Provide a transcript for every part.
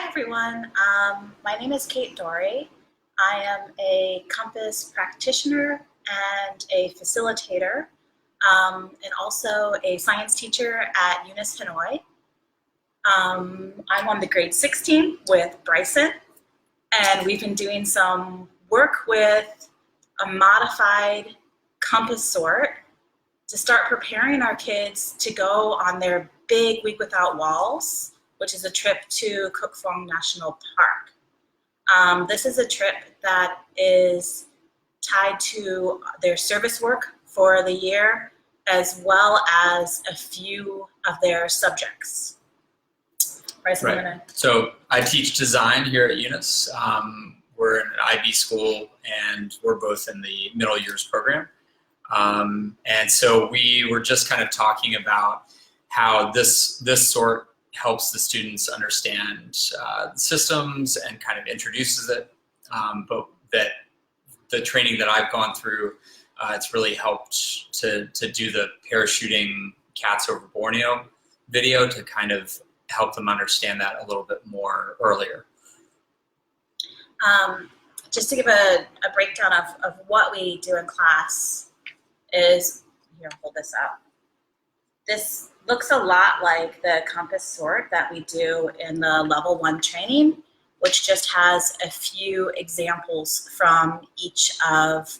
everyone. My name is Kate Dore. I am a Compass practitioner and a facilitator, and also a science teacher at UNIS Hanoi. I'm on the grade 6 team with Brycen, and we've been doing some work with a modified compass sort to start preparing our kids to go on their big Week Without Walls, which is a trip to Cuc Phuong National Park. This is a trip that is tied to their service work for the year, as well as a few of their subjects. Brycen, right. So I teach design here at UNIS. We're in an IB school, and we're both in the middle years program. And so we were just kind of talking about how this sort helps the students understand systems and kind of introduces it, but that the training that I've gone through, it's really helped to do the parachuting cats over Borneo video to kind of help them understand that a little bit more earlier. Just to give a breakdown of what we do in class is, here, hold this up. This looks a lot like the compass sort that we do in the level 1 training, which just has a few examples from each of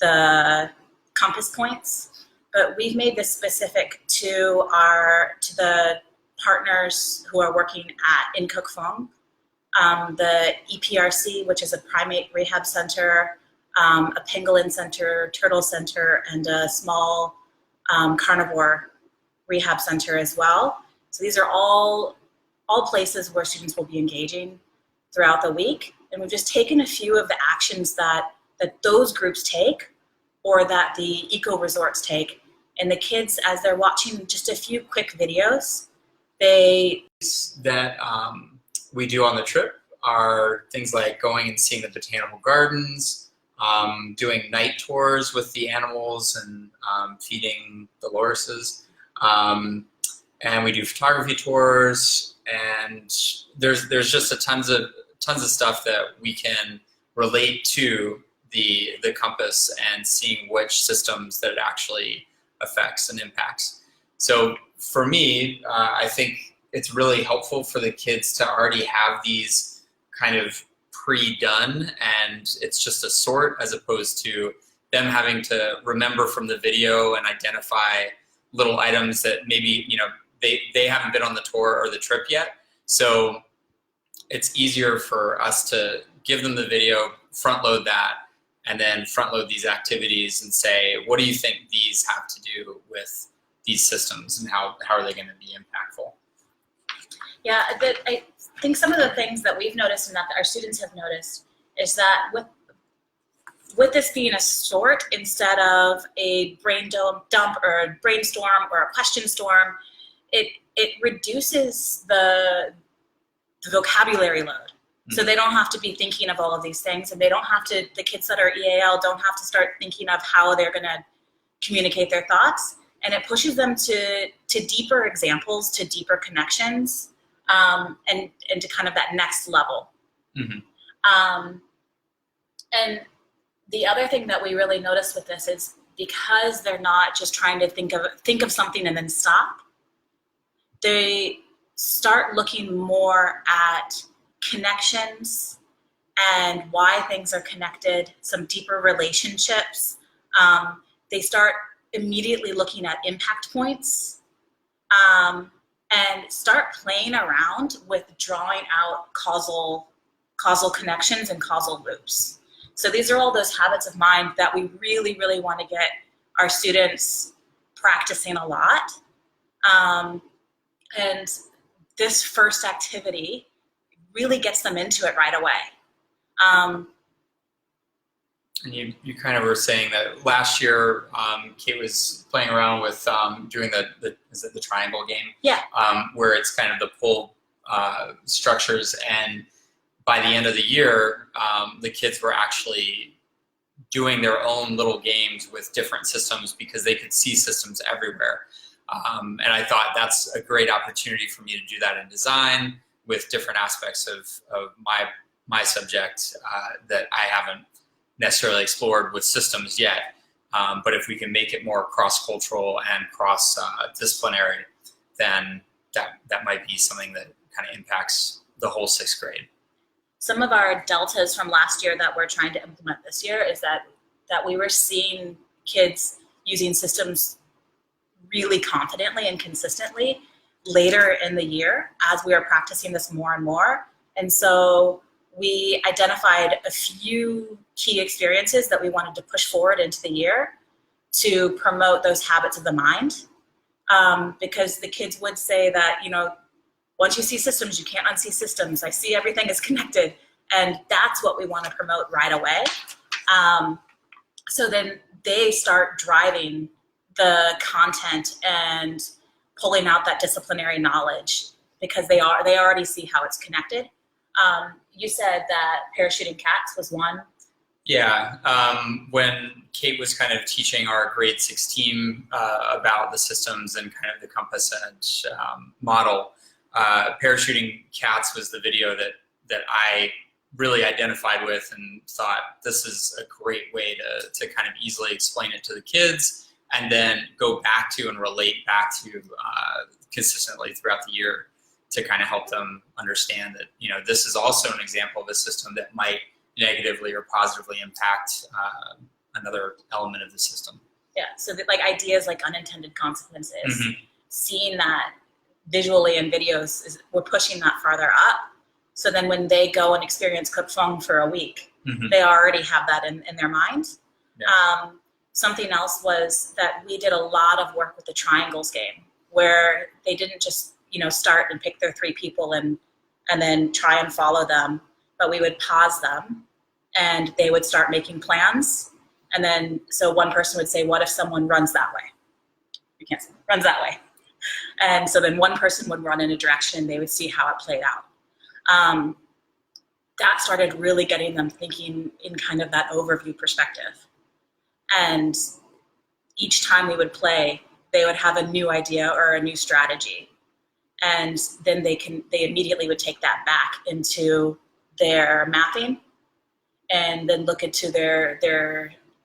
the compass points. But we've made this specific to the partners who are working in Cuc Phuong, the EPRC, which is a primate rehab center, a pangolin center, turtle center, and a small carnivore rehab center as well. So these are all places where students will be engaging throughout the week. And we've just taken a few of the actions that those groups take, or that the eco resorts take. And the kids, as they're watching just a few quick videos, that we do on the trip are things like going and seeing the botanical gardens, doing night tours with the animals and feeding the lorises. And we do photography tours, and there's just tons of stuff that we can relate to the compass and seeing which systems that it actually affects and impacts. So for me, I think it's really helpful for the kids to already have these kind of pre-done, and it's just a sort, as opposed to them having to remember from the video and identify little items that maybe, they haven't been on the tour or the trip yet. So it's easier for us to give them the video, front load that, and then front load these activities and say, what do you think these have to do with these systems, and how are they going to be impactful? Yeah, I think some of the things that we've noticed and that our students have noticed is that with this being a sort instead of a brain dump or a brainstorm or a question storm, it reduces the vocabulary load. Mm-hmm. So they don't have to be thinking of all of these things, and the kids that are EAL don't have to start thinking of how they're going to communicate their thoughts. And it pushes them to deeper examples, to deeper connections, and to kind of that next level. Mm-hmm. And the other thing that we really notice with this is, because they're not just trying to think of something and then stop, they start looking more at connections and why things are connected, some deeper relationships. They start immediately looking at impact points, and start playing around with drawing out causal connections and causal loops. So these are all those habits of mind that we really, really want to get our students practicing a lot. And this first activity really gets them into it right away. And you kind of were saying that last year, Kate was playing around with doing the triangle game? Yeah. Where it's kind of the pull structures, and by the end of the year, the kids were actually doing their own little games with different systems because they could see systems everywhere. And I thought that's a great opportunity for me to do that in design, with different aspects of my subject that I haven't necessarily explored with systems yet. But if we can make it more cross-cultural and cross-disciplinary, then that might be something that kind of impacts the whole sixth grade. Some of our deltas from last year that we're trying to implement this year is that we were seeing kids using systems really confidently and consistently later in the year as we were practicing this more and more. And so we identified a few key experiences that we wanted to push forward into the year to promote those habits of the mind. Because the kids would say that, once you see systems, you can't unsee systems. I see everything is connected. And that's what we want to promote right away. So then they start driving the content and pulling out that disciplinary knowledge because they already see how it's connected. You said that parachuting cats was one. Yeah, when Kate was kind of teaching our grade 6 team about the systems and kind of the Compass Edge model, parachuting cats was the video that I really identified with and thought this is a great way to kind of easily explain it to the kids and then go back to and relate back to consistently throughout the year to kind of help them understand that, this is also an example of a system that might negatively or positively impact another element of the system. Yeah, so like ideas like unintended consequences, seeing that visually in videos, we're pushing that farther up. So then when they go and experience Cuc Phuong for a week, they already have that in their mind. Yeah. Something else was that we did a lot of work with the triangles game where they didn't just, start and pick their 3 people and then try and follow them, but we would pause them and they would start making plans. And then, so one person would say, what if someone runs that way? You can't say, runs that way. And so then one person would run in a direction and they would see how it played out. That started really getting them thinking in kind of that overview perspective. And each time we would play, they would have a new idea or a new strategy. And then they immediately would take that back into their mapping and then look into their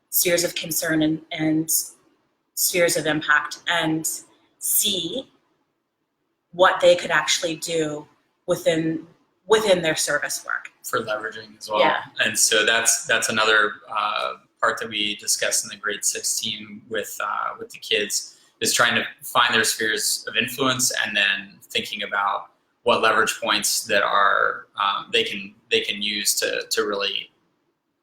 spheres of concern and spheres of impact and see what they could actually do within their service work. For leveraging as well. Yeah. And so that's another part that we discussed in the grade 6 team with the kids is trying to find their spheres of influence and then thinking about what leverage points that are they can use to really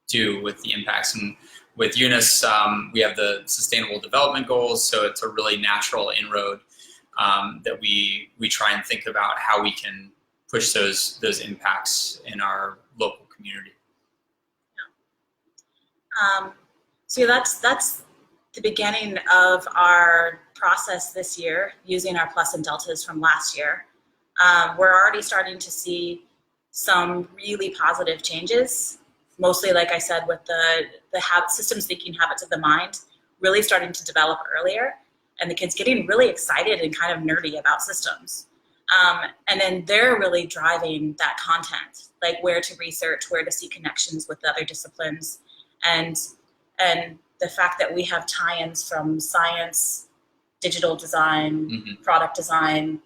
do with the impacts. And with UNIS, we have the Sustainable Development Goals, so it's a really natural inroad that we try and think about how we can push those impacts in our local community. Yeah. So that's the beginning of our process this year using our plus and deltas from last year. We're already starting to see some really positive changes, mostly, like I said, with the systems thinking habits of the mind really starting to develop earlier, and the kids getting really excited and kind of nerdy about systems. And then they're really driving that content, like where to research, where to see connections with other disciplines, and the fact that we have tie-ins from science, digital design, product design,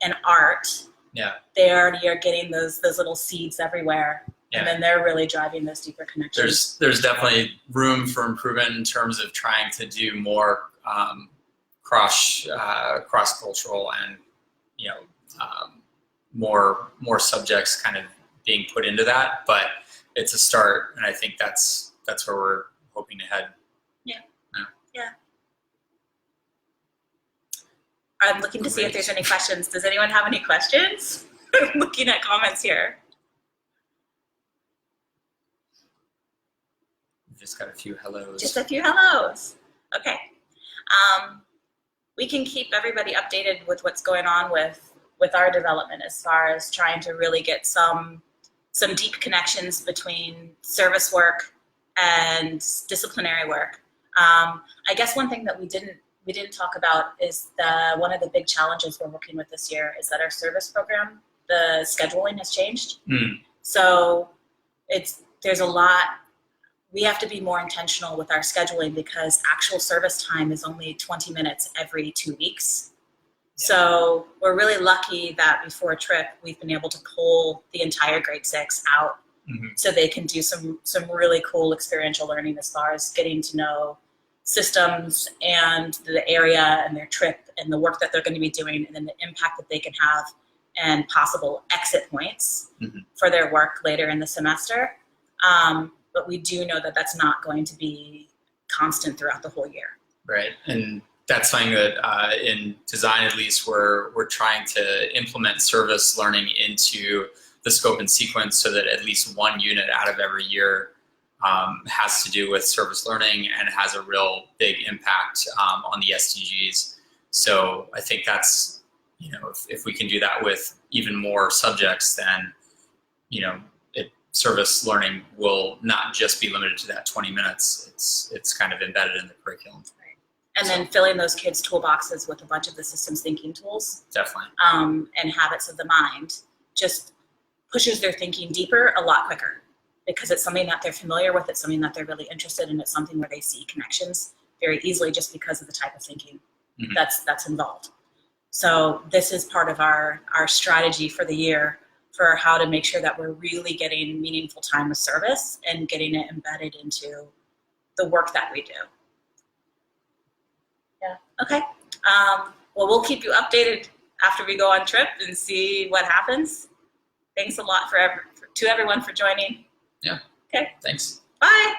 and art. Yeah, they already are getting those little seeds everywhere. Yeah. And then they're really driving those deeper connections. There's definitely room for improvement in terms of trying to do more cross-cultural and more subjects kind of being put into that. But it's a start, and I think that's where we're hoping to head. Yeah. I'm looking to see if there's any questions. Does anyone have any questions? I'm looking at comments here. Just got a few hellos. Just a few hellos. Okay. We can keep everybody updated with what's going on with our development as far as trying to really get some deep connections between service work and disciplinary work. I guess one thing that we didn't talk about is one of the big challenges we're working with this year is that our service program the scheduling has changed. Mm. So there's a lot. We have to be more intentional with our scheduling because actual service time is only 20 minutes every 2 weeks. So we're really lucky that before a trip, we've been able to pull the entire grade 6 out so they can do some really cool experiential learning as far as getting to know systems and the area and their trip and the work that they're going to be doing and then the impact that they can have and possible exit points for their work later in the semester. But we do know that that's not going to be constant throughout the whole year. Right, and that's something that in design, at least, we're trying to implement service learning into the scope and sequence so that at least one unit out of every year has to do with service learning and has a real big impact on the SDGs. So I think that's, if we can do that with even more subjects, then, service learning will not just be limited to that 20 minutes. It's kind of embedded in the curriculum. And then filling those kids' toolboxes with a bunch of the systems thinking tools. Definitely. And habits of the mind just pushes their thinking deeper a lot quicker because it's something that they're familiar with, it's something that they're really interested in, it's something where they see connections very easily just because of the type of thinking that's involved. So this is part of our strategy for the year for how to make sure that we're really getting meaningful time with service and getting it embedded into the work that we do. Yeah. Okay. Well, we'll keep you updated after we go on trip and see what happens. Thanks a lot to everyone for joining. Yeah. Okay. Thanks. Bye.